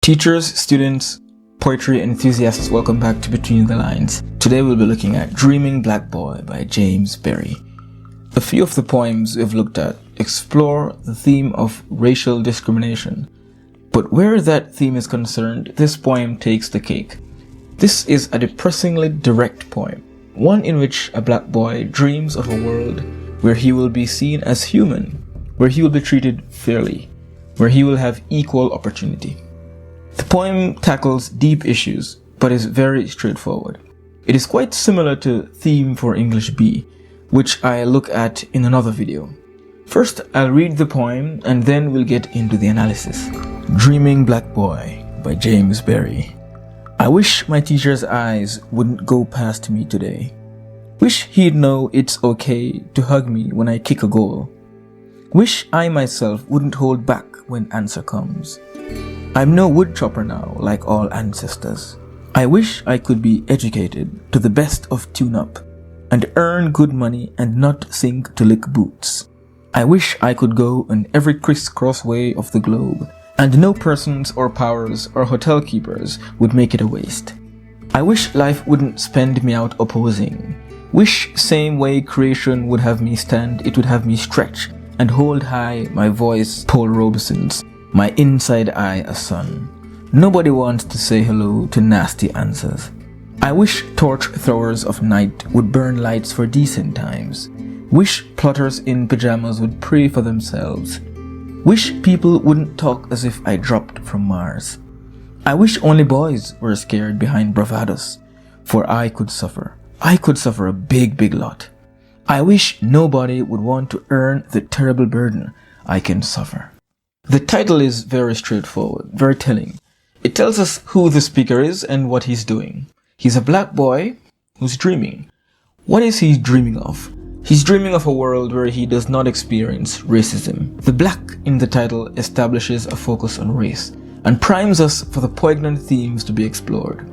Teachers, students, poetry enthusiasts, welcome back to Between the Lines. Today we'll be looking at Dreaming Black Boy by James Berry. A few of the poems we've looked at explore the theme of racial discrimination. But where that theme is concerned, this poem takes the cake. This is a depressingly direct poem, one in which a black boy dreams of a world where he will be seen as human, where he will be treated fairly, where he will have equal opportunity. The poem tackles deep issues, but is very straightforward. It is quite similar to Theme for English B, which I look at in another video. First, I'll read the poem and then we'll get into the analysis. Dreaming Black Boy by James Berry. I wish my teacher's eyes wouldn't go past me today. Wish he'd know it's okay to hug me when I kick a goal. Wish I myself wouldn't hold back when answer comes. I'm no woodchopper now, like all ancestors. I wish I could be educated to the best of tune-up and earn good money and not sink to lick boots. I wish I could go in every crisscross way of the globe and no persons or powers or hotel keepers would make it a waste. I wish life wouldn't spend me out opposing. Wish same way creation would have me stand, it would have me stretch and hold high my voice Paul Robeson's, my inside eye a sun. Nobody wants to say hello to nasty answers. I wish torch throwers of night would burn lights for decent times. Wish plotters in pajamas would pray for themselves. Wish people wouldn't talk as if I dropped from Mars. I wish only boys were scared behind bravados, for I could suffer. I could suffer a big lot. I wish nobody would want to earn the terrible burden I can suffer. The title is very straightforward, very telling. It tells us who the speaker is and what he's doing. He's a black boy who's dreaming. What is he dreaming of? He's dreaming of a world where he does not experience racism. The black in the title establishes a focus on race and primes us for the poignant themes to be explored.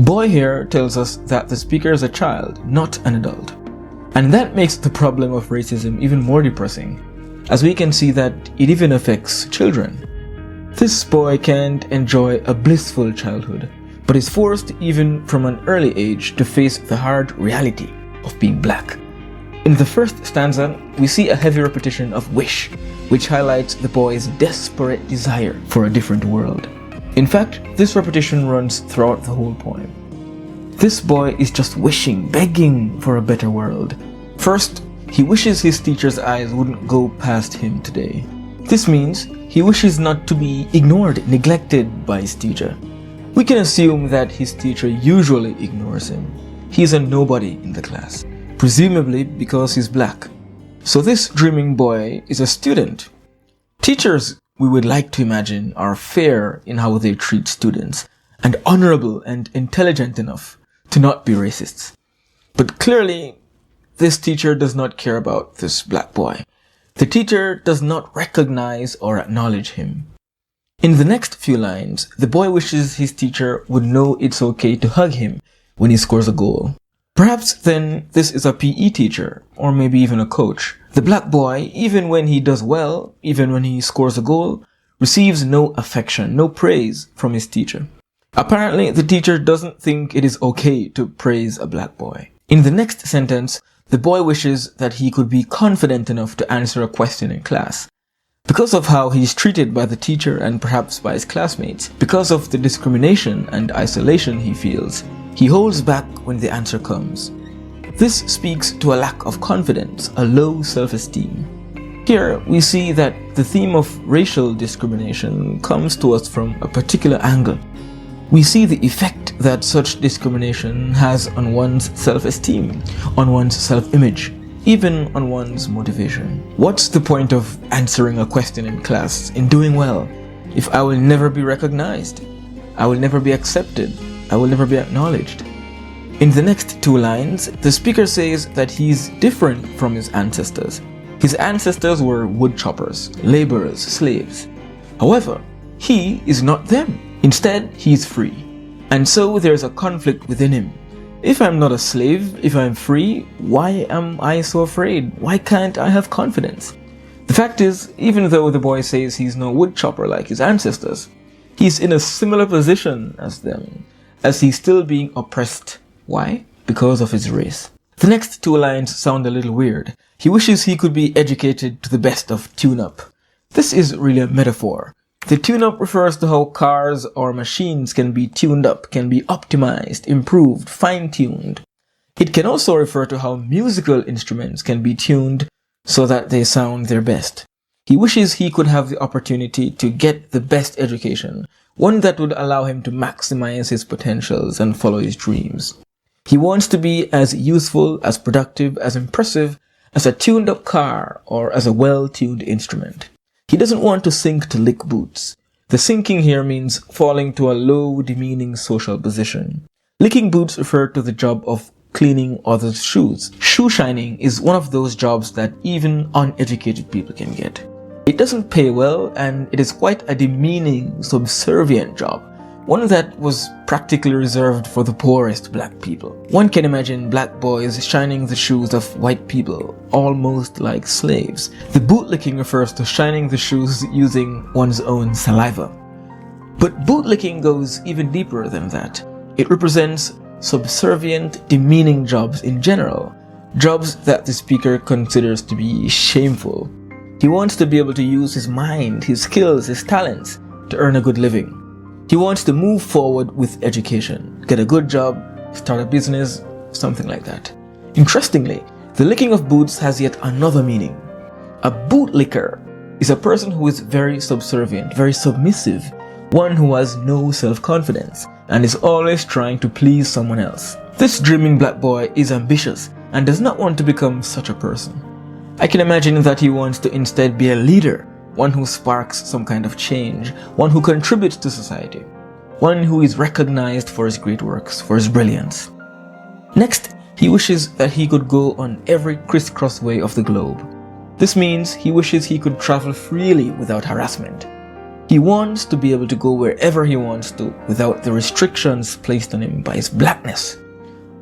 Boy here tells us that the speaker is a child, not an adult. And that makes the problem of racism even more depressing, as we can see that it even affects children. This boy can't enjoy a blissful childhood, but is forced even from an early age to face the hard reality of being black. In the first stanza, we see a heavy repetition of wish, which highlights the boy's desperate desire for a different world. In fact, this repetition runs throughout the whole poem. This boy is just wishing, begging for a better world. First, he wishes his teacher's eyes wouldn't go past him today. This means he wishes not to be ignored, neglected by his teacher. We can assume that his teacher usually ignores him. He's a nobody in the class, presumably because he's black. So this dreaming boy is a student. Teachers, we would like to imagine, are fair in how they treat students and honorable and intelligent enough to not be racists. But clearly, this teacher does not care about this black boy. The teacher does not recognize or acknowledge him. In the next few lines, the boy wishes his teacher would know it's okay to hug him when he scores a goal. Perhaps then this is a PE teacher, or maybe even a coach. The black boy, even when he does well, even when he scores a goal, receives no affection, no praise from his teacher. Apparently, the teacher doesn't think it is okay to praise a black boy. In the next sentence, the boy wishes that he could be confident enough to answer a question in class. Because of how he is treated by the teacher and perhaps by his classmates, because of the discrimination and isolation he feels, he holds back when the answer comes. This speaks to a lack of confidence, a low self-esteem. Here we see that the theme of racial discrimination comes to us from a particular angle. We see the effect that such discrimination has on one's self-esteem, on one's self-image, even on one's motivation. What's the point of answering a question in class, in doing well, if I will never be recognized? I will never be accepted. I will never be acknowledged. In the next two lines, the speaker says that he's different from his ancestors. His ancestors were woodchoppers, laborers, slaves. However, he is not them. Instead, he's free. And so there's a conflict within him. If I'm not a slave, if I'm free, why am I so afraid? Why can't I have confidence? The fact is, even though the boy says he's no woodchopper like his ancestors, He's in a similar position as them, as he's still being oppressed. Why? Because of his race. The next two lines sound a little weird. He wishes he could be educated to the best of tune-up. This is really a metaphor. The tune-up refers to how cars or machines can be tuned up, can be optimized, improved, fine-tuned. It can also refer to how musical instruments can be tuned so that they sound their best. He wishes he could have the opportunity to get the best education, one that would allow him to maximize his potentials and follow his dreams. He wants to be as useful, as productive, as impressive as a tuned-up car or as a well-tuned instrument. He doesn't want to sink to lick boots. The sinking here means falling to a low, demeaning social position. Licking boots refer to the job of cleaning others' shoes. Shoe shining is one of those jobs that even uneducated people can get. It doesn't pay well, and it is quite a demeaning, subservient job, one that was practically reserved for the poorest black people. One can imagine black boys shining the shoes of white people, almost like slaves. The bootlicking refers to shining the shoes using one's own saliva. But bootlicking goes even deeper than that. It represents subservient, demeaning jobs in general, jobs that the speaker considers to be shameful. He wants to be able to use his mind, his skills, his talents to earn a good living. He wants to move forward with education, get a good job, start a business, something like that. Interestingly, the licking of boots has yet another meaning. A bootlicker is a person who is very subservient, very submissive, one who has no self-confidence and is always trying to please someone else. This dreaming black boy is ambitious and does not want to become such a person. I can imagine that he wants to instead be a leader, one who sparks some kind of change, one who contributes to society, one who is recognized for his great works, for his brilliance. Next, he wishes that he could go on every crisscross way of the globe. This means he wishes he could travel freely without harassment. He wants to be able to go wherever he wants to without the restrictions placed on him by his blackness.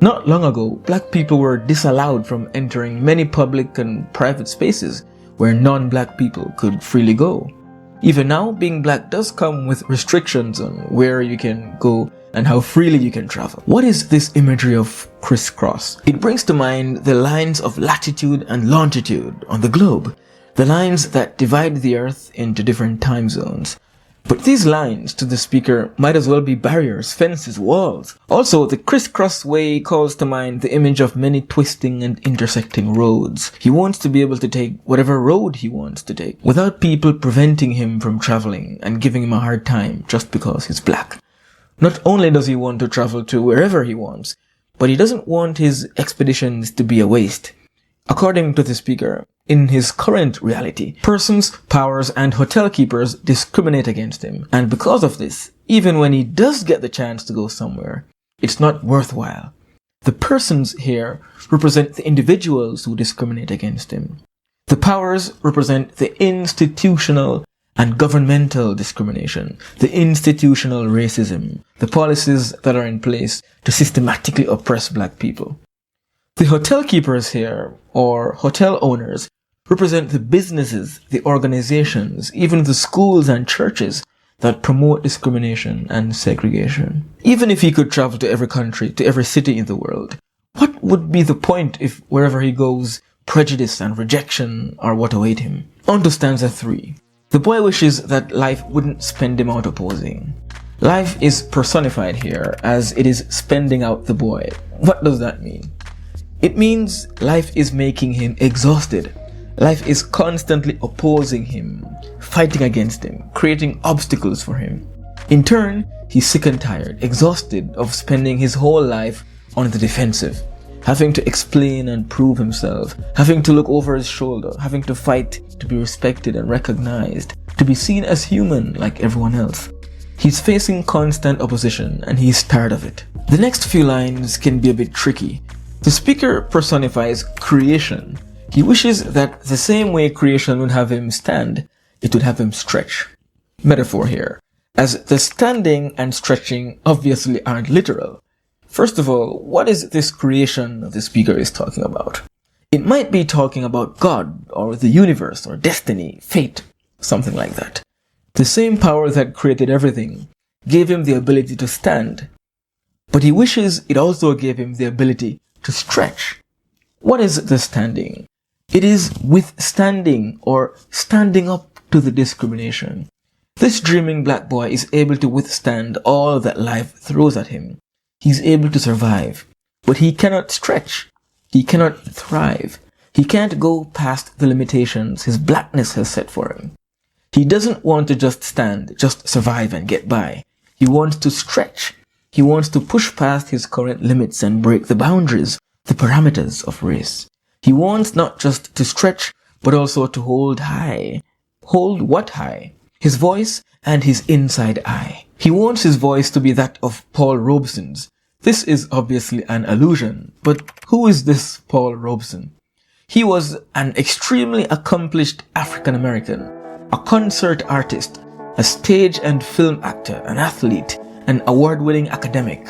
Not long ago, black people were disallowed from entering many public and private spaces where non-black people could freely go. Even now, being black does come with restrictions on where you can go and how freely you can travel. What is this imagery of crisscross? It brings to mind the lines of latitude and longitude on the globe, the lines that divide the earth into different time zones. But these lines to the speaker might as well be barriers, fences, walls. Also, the crisscross way calls to mind the image of many twisting and intersecting roads. He wants to be able to take whatever road he wants to take without people preventing him from traveling and giving him a hard time just because he's black. Not only does he want to travel to wherever he wants, but he doesn't want his expeditions to be a waste. According to the speaker, in his current reality, persons, powers, and hotel keepers discriminate against him. And because of this, even when he does get the chance to go somewhere, it's not worthwhile. The persons here represent the individuals who discriminate against him. The powers represent the institutional and governmental discrimination, the institutional racism, the policies that are in place to systematically oppress black people. The hotel keepers here, or hotel owners, represent the businesses, the organizations, even the schools and churches that promote discrimination and segregation. Even if he could travel to every country, to every city in the world, what would be the point if wherever he goes, prejudice and rejection are what await him? On to stanza 3. The boy wishes that life wouldn't spend him out opposing. Life is personified here as it is spending out the boy. What does that mean? It means life is making him exhausted. Life is constantly opposing him, fighting against him, creating obstacles for him. In turn, he's sick and tired, exhausted of spending his whole life on the defensive, having to explain and prove himself, having to look over his shoulder, having to fight to be respected and recognized, to be seen as human like everyone else. He's facing constant opposition and he's tired of it. The next few lines can be a bit tricky. The speaker personifies creation. He wishes that the same way creation would have him stand, it would have him stretch. Metaphor here, as the standing and stretching obviously aren't literal. First of all, what is this creation the speaker is talking about? It might be talking about God, or the universe, or destiny, fate, something like that. The same power that created everything gave him the ability to stand, but he wishes it also gave him the ability to stretch. What is the standing? It is withstanding or standing up to the discrimination. This dreaming black boy is able to withstand all that life throws at him. He's able to survive, but he cannot stretch. He cannot thrive. He can't go past the limitations his blackness has set for him. He doesn't want to just stand, just survive and get by. He wants to stretch. He wants to push past his current limits and break the boundaries, the parameters of race. He wants not just to stretch, but also to hold high. Hold what high? His voice and his inside eye. He wants his voice to be that of Paul Robeson's. This is obviously an allusion, but who is this Paul Robeson? He was an extremely accomplished African American, a concert artist, a stage and film actor, an athlete, an award-winning academic.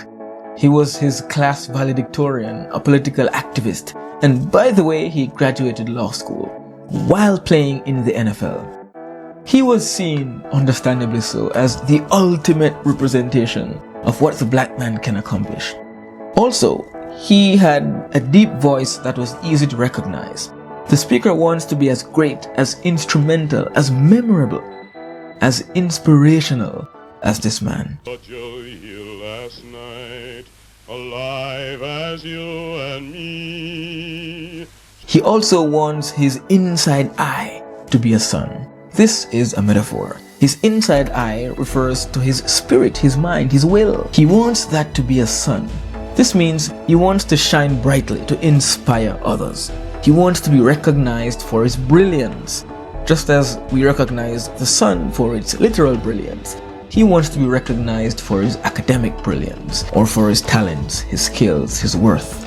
He was his class valedictorian, a political activist, and by the way, he graduated law school while playing in the NFL. He was seen, understandably so, as the ultimate representation of what the black man can accomplish. Also, he had a deep voice that was easy to recognize. The speaker wants to be as great, as instrumental, as memorable, as inspirational as this man. But you're here last night, alive as you and me. He also wants his inside eye to be a sun. This is a metaphor. His inside eye refers to his spirit, his mind, his will. He wants that to be a sun. This means he wants to shine brightly, to inspire others. He wants to be recognized for his brilliance, just as we recognize the sun for its literal brilliance. He wants to be recognized for his academic brilliance, or for his talents, his skills, his worth.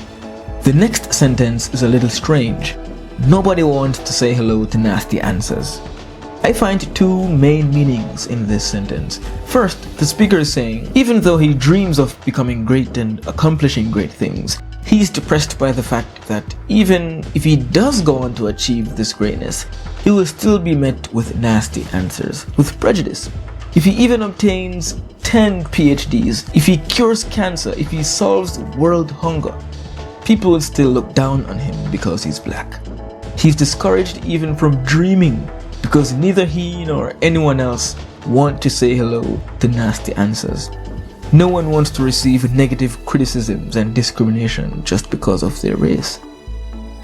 The next sentence is a little strange. Nobody wants to say hello to nasty answers. I find two main meanings in this sentence. First, the speaker is saying, even though he dreams of becoming great and accomplishing great things, he's depressed by the fact that even if he does go on to achieve this greatness, he will still be met with nasty answers, with prejudice. If he even obtains 10 PhDs, if he cures cancer, if he solves world hunger, people will still look down on him because he's black. He's discouraged even from dreaming because neither he nor anyone else want to say hello to nasty answers. No one wants to receive negative criticisms and discrimination just because of their race.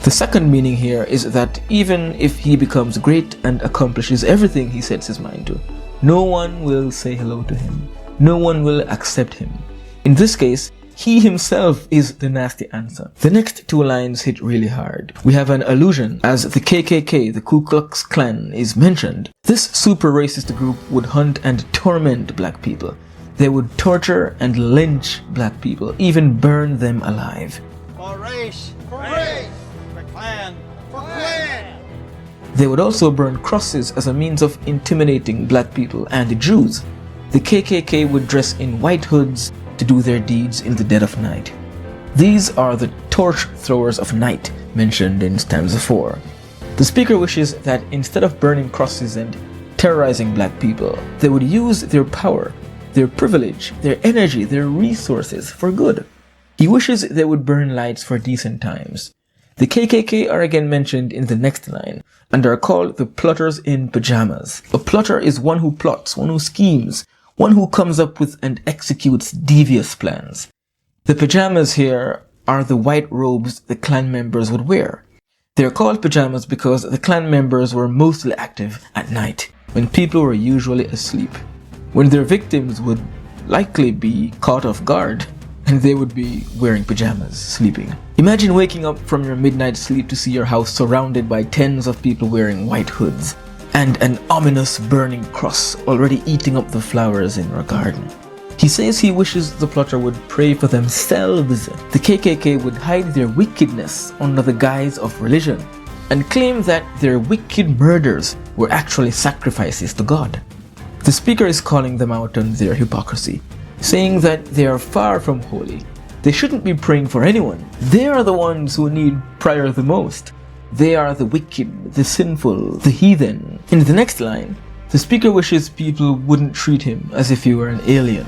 The second meaning here is that even if he becomes great and accomplishes everything he sets his mind to, no one will say hello to him. No one will accept him. In this case, he himself is the nasty answer. The next two lines hit really hard. We have an allusion as the KKK, the Ku Klux Klan, is mentioned. This super racist group would hunt and torment black people. They would torture and lynch black people, even burn them alive. For race, for race, for clan, for clan. They would also burn crosses as a means of intimidating black people and Jews. The KKK would dress in white hoods to do their deeds in the dead of night. These are the torch throwers of night mentioned in stanza 4. The speaker wishes that instead of burning crosses and terrorizing black people, they would use their power, their privilege, their energy, their resources for good. He wishes they would burn lights for decent times. The KKK are again mentioned in the next line and are called the plotters in pajamas. A plotter is one who plots, one who schemes, one who comes up with and executes devious plans. The pajamas here are the white robes the clan members would wear. They are called pajamas because the clan members were mostly active at night, when people were usually asleep, when their victims would likely be caught off guard, and they would be wearing pajamas, sleeping. Imagine waking up from your midnight sleep to see your house surrounded by tens of people wearing white hoods, and an ominous burning cross already eating up the flowers in your garden. He says he wishes the plotter would pray for themselves. The KKK would hide their wickedness under the guise of religion and claim that their wicked murders were actually sacrifices to God. The speaker is calling them out on their hypocrisy, saying that they are far from holy. They shouldn't be praying for anyone. They are the ones who need prayer the most. They are the wicked, the sinful, the heathen. In the next line, The speaker wishes people wouldn't treat him as if he were an alien,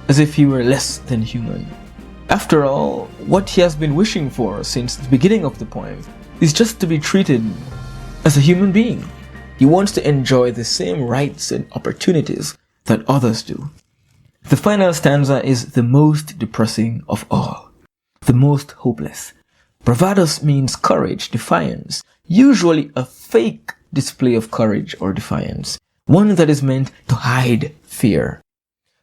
as if he were less than human. After all, what he has been wishing for since the beginning of the poem is just to be treated as a human being. He wants to enjoy the same rights and opportunities that others do. The final stanza is the most depressing of all, the most hopeless. Bravados means courage, defiance, usually a fake display of courage or defiance, one that is meant to hide fear.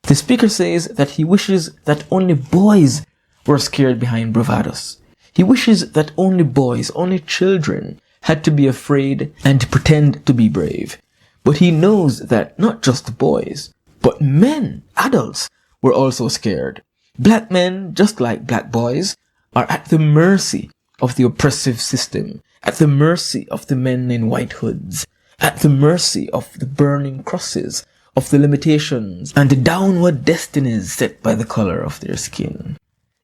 The speaker says that he wishes that only boys were scared behind bravados. He wishes that only boys, only children, had to be afraid and pretend to be brave. But he knows that not just boys, but men, adults, were also scared. Black men, just like black boys, are at the mercy of the oppressive system, at the mercy of the men in white hoods, at the mercy of the burning crosses, of the limitations and the downward destinies set by the color of their skin.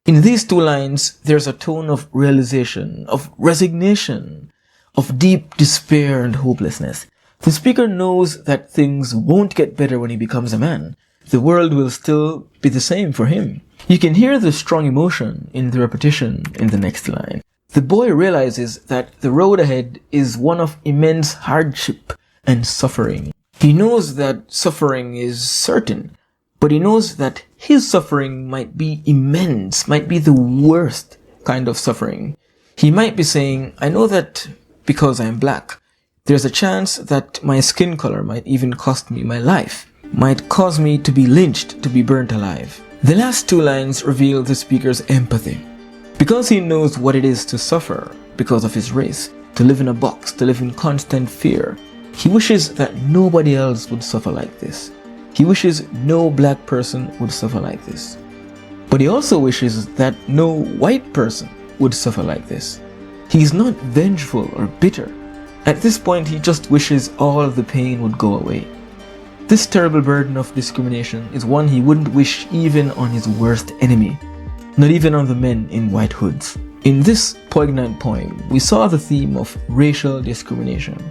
In these two lines, there's a tone of realization, of resignation, of deep despair and hopelessness. The speaker knows that things won't get better when he becomes a man. The world will still be the same for him. You can hear the strong emotion in the repetition in the next line. The boy realizes that the road ahead is one of immense hardship and suffering. He knows that suffering is certain, but he knows that his suffering might be immense, might be the worst kind of suffering. He might be saying, I know that because I'm black, there's a chance that my skin color might even cost me my life, might cause me to be lynched, to be burnt alive. The last two lines reveal the speaker's empathy. Because he knows what it is to suffer because of his race, to live in a box, to live in constant fear, he wishes that nobody else would suffer like this. He wishes no black person would suffer like this. But he also wishes that no white person would suffer like this. He is not vengeful or bitter. At this point, he just wishes all of the pain would go away. This terrible burden of discrimination is one he wouldn't wish even on his worst enemy, not even on the men in white hoods. In this poignant poem, we saw the theme of racial discrimination.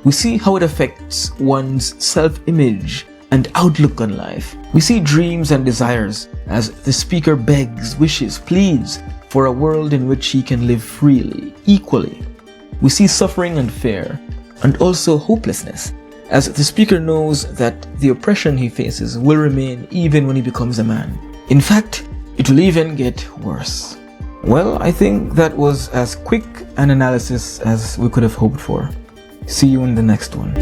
We see how it affects one's self-image and outlook on life. We see dreams and desires as the speaker begs, wishes, pleads for a world in which he can live freely, equally. We see suffering and fear, and also hopelessness, as the speaker knows that the oppression he faces will remain even when he becomes a man. In fact, it will even get worse. Well, I think that was as quick an analysis as we could have hoped for. See you in the next one.